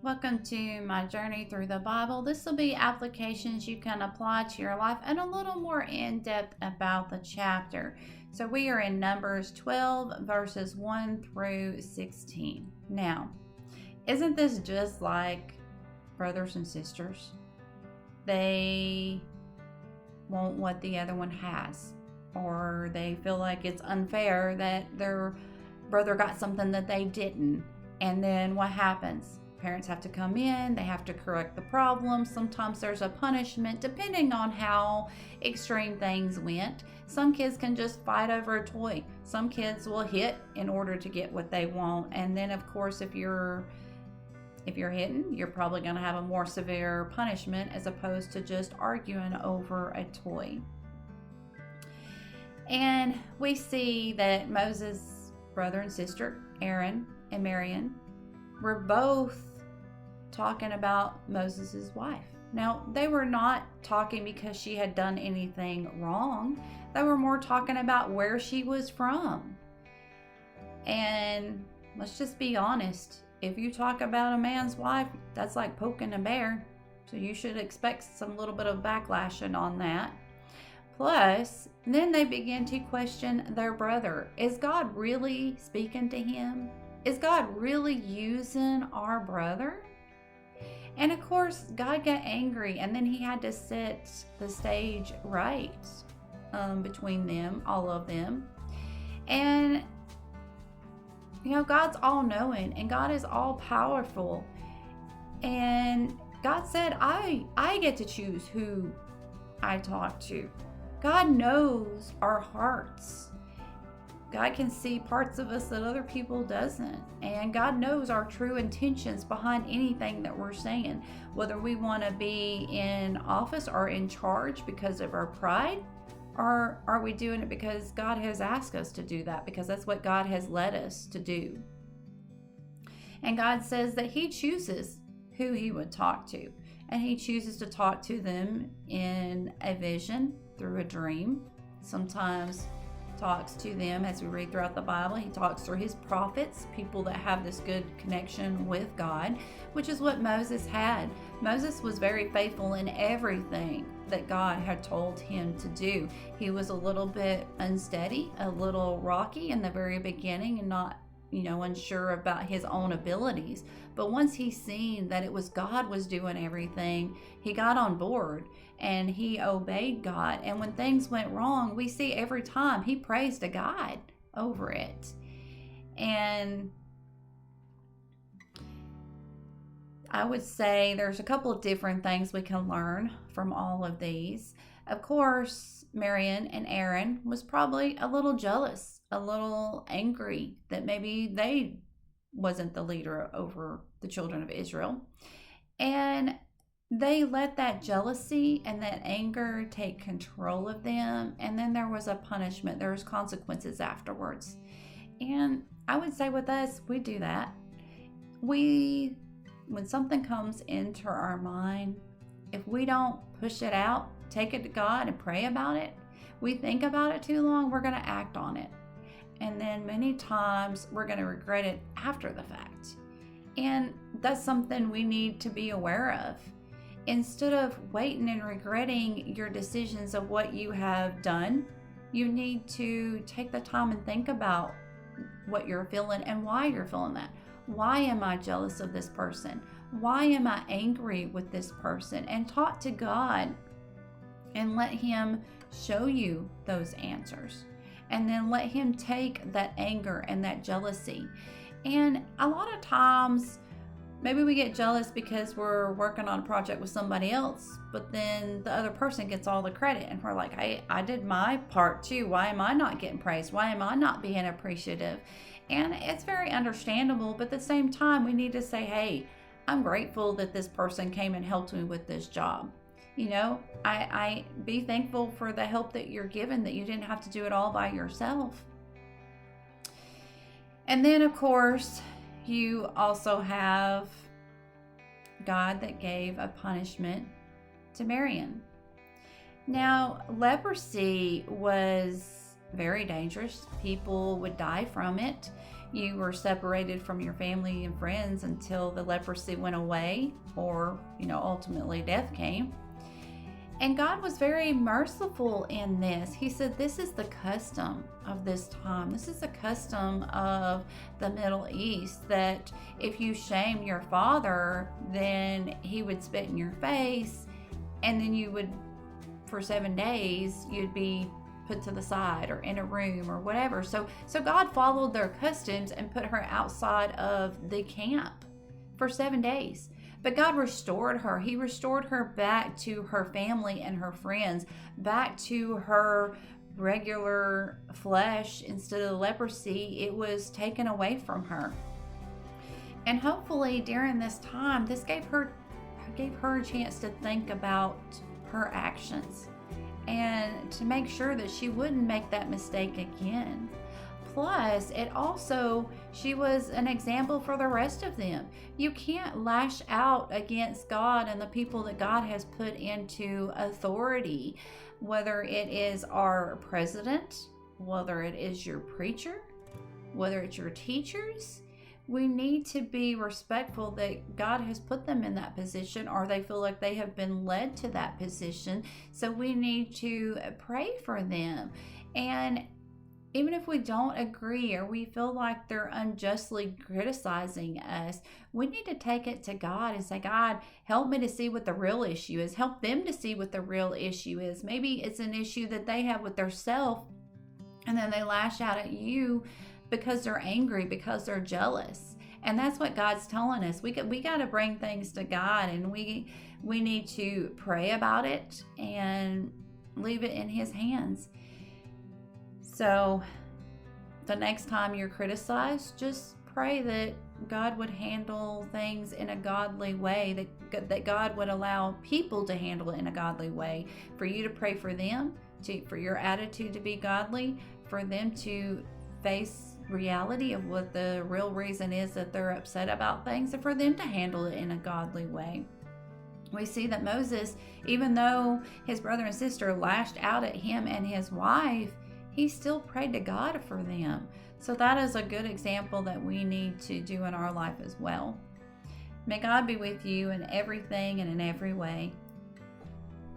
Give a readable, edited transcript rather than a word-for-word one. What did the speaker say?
Welcome to my journey through the Bible. This will be applications you can apply to your life and a little more in depth about the chapter. So we are in Numbers 12, verses 1 through 16. Now, isn't this just like brothers and sisters? They want what the other one has, or they feel like it's unfair that their brother got something that they didn't. And then what happens? Parents have to come in, they have to correct the problem. Sometimes there's a punishment depending on how extreme things went. Some kids can just fight over a toy. Some kids will hit in order to get what they want. And then of course if you're hitting, you're probably going to have a more severe punishment as opposed to just arguing over a toy. And we see that Moses' brother and sister, Aaron and Miriam, were both talking about Moses' wife. Now, they were not talking because she had done anything wrong. They were more talking about where she was from. And let's just be honest. If you talk about a man's wife, that's like poking a bear. So you should expect some little bit of backlashing on that. Plus, then they begin to question their brother. Is God really speaking to him? Is God really using our brother? And of course, God got angry, and then he had to set the stage right between them, all of them. And, God's all-knowing, and God is all-powerful. And God said, I get to choose who I talk to. God knows our hearts. God can see parts of us that other people doesn't. And God knows our true intentions behind anything that we're saying. Whether we want to be in office or in charge because of our pride, or are we doing it because God has asked us to do that, because that's what God has led us to do. And God says that he chooses who he would talk to. And he chooses to talk to them in a vision, through a dream. Sometimes talks to them as we read throughout the Bible. He talks through his prophets, people that have this good connection with God, which is what Moses had. Moses was very faithful in everything that God had told him to do. He was a little bit unsteady, a little rocky in the very beginning, and not unsure about his own abilities. But once he seen that it was God was doing everything, he got on board and he obeyed God. And when things went wrong, we see every time he prays to God over it. And I would say there's a couple of different things we can learn from all of these. Of course, Miriam and Aaron was probably a little jealous, a little angry that maybe they wasn't the leader over the children of Israel. And they let that jealousy and that anger take control of them. And then there was a punishment. There was consequences afterwards. And I would say with us, we do that. When something comes into our mind, if we don't push it out, take it to God and pray about it, we think about it too long, we're going to act on it. And then many times we're going to regret it after the fact. And that's something we need to be aware of. Instead of waiting and regretting your decisions of what you have done, you need to take the time and think about what you're feeling and why you're feeling that. Why am I jealous of this person? Why am I angry with this person? And talk to God and let him show you those answers. And then let him take that anger and that jealousy. And a lot of times, maybe we get jealous because we're working on a project with somebody else, but then the other person gets all the credit. And we're like, hey, I did my part too. Why am I not getting praised? Why am I not being appreciative? And it's very understandable, but at the same time, we need to say, hey, I'm grateful that this person came and helped me with this job. I be thankful for the help that you're given, that you didn't have to do it all by yourself. And then, of course, you also have God that gave a punishment to Miriam. Now, leprosy was very dangerous. People would die from it. you were separated from your family and friends until the leprosy went away, or, ultimately death came. And God was very merciful in this. He said, this is the custom of this time. This is the custom of the Middle East, that if you shame your father, then he would spit in your face, and then you would, for 7 days, you'd be put to the side or in a room or whatever. So God followed their customs and put her outside of the camp for 7 days. But God restored her. He restored her back to her family and her friends, back to her regular flesh. Instead of the leprosy, it was taken away from her. And hopefully during this time, this gave her a chance to think about her actions and to make sure that she wouldn't make that mistake again. Plus, she was an example for the rest of them. You can't lash out against God and the people that God has put into authority, whether it is our president, whether it is your preacher, whether it's your teachers. We need to be respectful that God has put them in that position, or they feel like they have been led to that position. So we need to pray for them. And even if we don't agree or we feel like they're unjustly criticizing us, we need to take it to God and say, God, help me to see what the real issue is. Help them to see what the real issue is. Maybe it's an issue that they have with their self, and then they lash out at you because they're angry, because they're jealous. And that's what God's telling us. We got to bring things to God, and we need to pray about it and leave it in His hands. So the next time you're criticized, just pray that God would handle things in a godly way, that God would allow people to handle it in a godly way, for you to pray for them, for your attitude to be godly, for them to face reality of what the real reason is that they're upset about things, and for them to handle it in a godly way. We see that Moses, even though his brother and sister lashed out at him and his wife, he still prayed to God for them. So that is a good example that we need to do in our life as well. May God be with you in everything and in every way.